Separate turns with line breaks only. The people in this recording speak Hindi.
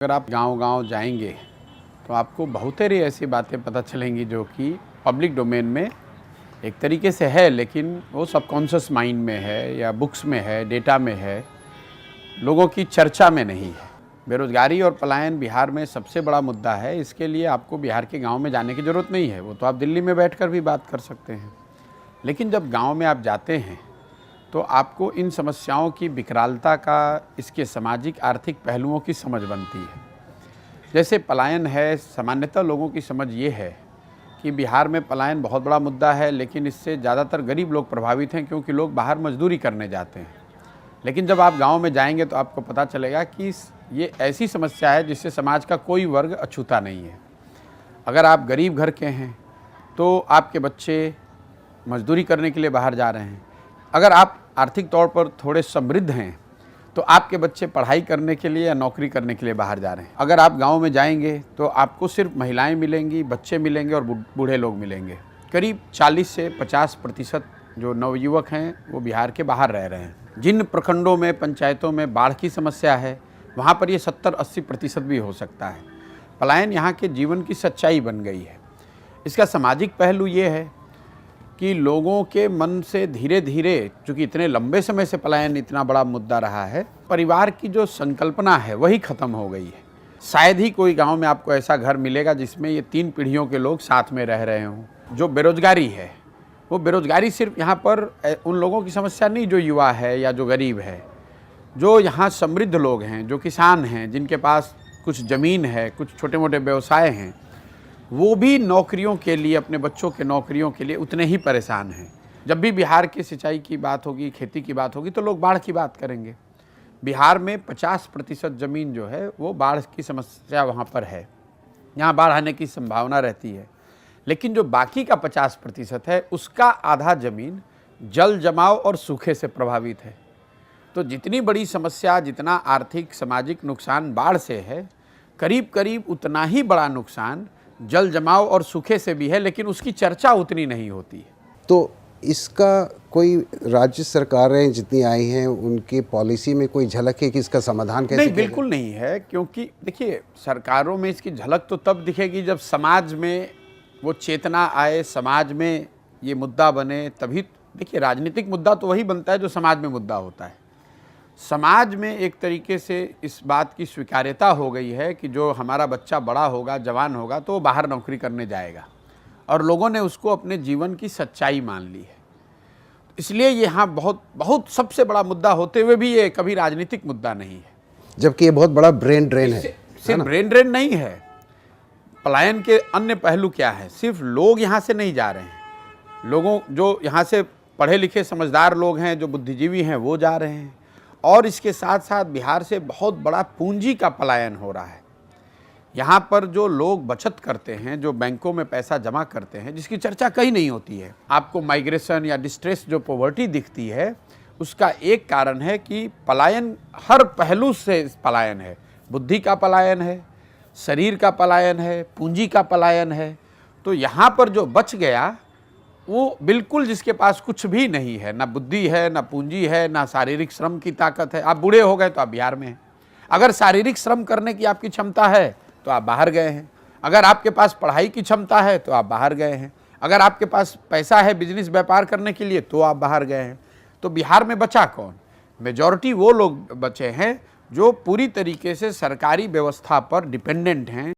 अगर आप गांव-गांव जाएंगे तो आपको बहुत सारी ऐसी बातें पता चलेंगी जो कि पब्लिक डोमेन में एक तरीके से है, लेकिन वो सबकॉन्शियस माइंड में है या बुक्स में है, डेटा में है, लोगों की चर्चा में नहीं है। बेरोज़गारी और पलायन बिहार में सबसे बड़ा मुद्दा है। इसके लिए आपको बिहार के गांव में जाने की ज़रूरत नहीं है, वो तो आप दिल्ली में बैठकर भी बात कर सकते हैं। लेकिन जब गांव में आप जाते हैं तो आपको इन समस्याओं की विकरालता का, इसके सामाजिक आर्थिक पहलुओं की समझ बनती है। जैसे पलायन है, सामान्यतः लोगों की समझ ये है कि बिहार में पलायन बहुत बड़ा मुद्दा है, लेकिन इससे ज़्यादातर गरीब लोग प्रभावित हैं क्योंकि लोग बाहर मजदूरी करने जाते हैं। लेकिन जब आप गांव में जाएंगे तो आपको पता चलेगा कि ये ऐसी समस्या है जिससे समाज का कोई वर्ग अछूता नहीं है। अगर आप गरीब घर के हैं तो आपके बच्चे मजदूरी करने के लिए बाहर जा रहे हैं। अगर आप आर्थिक तौर पर थोड़े समृद्ध हैं तो आपके बच्चे पढ़ाई करने के लिए या नौकरी करने के लिए बाहर जा रहे हैं। अगर आप गांव में जाएंगे तो आपको सिर्फ महिलाएं मिलेंगी, बच्चे मिलेंगे और बूढ़े लोग मिलेंगे। करीब 40 से 50% जो नवयुवक हैं वो बिहार के बाहर रह रहे हैं। जिन प्रखंडों में, पंचायतों में बाढ़ की समस्या है, वहाँ पर ये 70-80% भी हो सकता है। पलायन यहाँ के जीवन की सच्चाई बन गई है। इसका सामाजिक पहलू ये है कि लोगों के मन से धीरे धीरे, चूँकि इतने लंबे समय से पलायन इतना बड़ा मुद्दा रहा है, परिवार की जो संकल्पना है वही ख़त्म हो गई है। शायद ही कोई गांव में आपको ऐसा घर मिलेगा जिसमें ये 3 पीढ़ियों के लोग साथ में रह रहे हों। जो बेरोज़गारी है, वो बेरोज़गारी सिर्फ यहाँ पर उन लोगों की समस्या नहीं जो युवा है या जो गरीब है। जो यहाँ समृद्ध लोग हैं, जो किसान हैं, जिनके पास कुछ ज़मीन है, कुछ छोटे मोटे व्यवसाय हैं, वो भी नौकरियों के लिए, अपने बच्चों के नौकरियों के लिए उतने ही परेशान हैं। जब भी बिहार की सिंचाई की बात होगी, खेती की बात होगी, तो लोग बाढ़ की बात करेंगे। बिहार में 50% ज़मीन जो है वो बाढ़ की समस्या वहाँ पर है, यहाँ बाढ़ आने की संभावना रहती है। लेकिन जो बाकी का 50% है उसका आधा ज़मीन जल जमाव और सूखे से प्रभावित है। तो जितनी बड़ी समस्या, जितना आर्थिक सामाजिक नुकसान बाढ़ से है, करीब करीब उतना ही बड़ा नुकसान जल जमाव और सूखे से भी है, लेकिन उसकी चर्चा उतनी नहीं होती है।
तो इसका कोई राज्य सरकारें जितनी आई हैं उनकी पॉलिसी में कोई झलक है कि इसका समाधान कैसे?
नहीं, बिल्कुल नहीं है। क्योंकि देखिए, सरकारों में इसकी झलक तो तब दिखेगी जब समाज में वो चेतना आए, समाज में ये मुद्दा बने, तभी। देखिए, राजनीतिक मुद्दा तो वही बनता है जो समाज में मुद्दा होता है। समाज में एक तरीके से इस बात की स्वीकार्यता हो गई है कि जो हमारा बच्चा बड़ा होगा, जवान होगा, तो वो बाहर नौकरी करने जाएगा, और लोगों ने उसको अपने जीवन की सच्चाई मान ली है। इसलिए ये यहाँ बहुत बहुत सबसे बड़ा मुद्दा होते हुए भी ये कभी राजनीतिक मुद्दा नहीं है।
जबकि ये बहुत बड़ा ब्रेन ड्रेन है।
सिर्फ ब्रेन ड्रेन नहीं है, पलायन के अन्य पहलू क्या है? सिर्फ लोग यहाँ से नहीं जा रहे हैं, लोगों जो यहाँ से पढ़े लिखे समझदार लोग हैं, जो बुद्धिजीवी हैं, वो जा रहे हैं। और इसके साथ साथ बिहार से बहुत बड़ा पूंजी का पलायन हो रहा है। यहाँ पर जो लोग बचत करते हैं, जो बैंकों में पैसा जमा करते हैं, जिसकी चर्चा कहीं नहीं होती है, आपको माइग्रेशन या डिस्ट्रेस जो पॉवर्टी दिखती है, उसका एक कारण है कि पलायन हर पहलू से पलायन है। बुद्धि का पलायन है, शरीर का पलायन है, पूंजी का पलायन है। तो यहाँ पर जो बच गया वो बिल्कुल जिसके पास कुछ भी नहीं है, ना बुद्धि है, ना पूंजी है, ना शारीरिक श्रम की ताकत है। आप बूढ़े हो गए तो आप बिहार में हैं। अगर शारीरिक श्रम करने की आपकी क्षमता है तो आप बाहर गए हैं। अगर आपके पास पढ़ाई की क्षमता है तो आप बाहर गए हैं। अगर आपके पास पैसा है बिजनेस व्यापार करने के लिए तो आप बाहर गए हैं। तो बिहार में बचा कौन? मेजॉरिटी वो लोग बचे हैं जो पूरी तरीके से सरकारी व्यवस्था पर डिपेंडेंट हैं।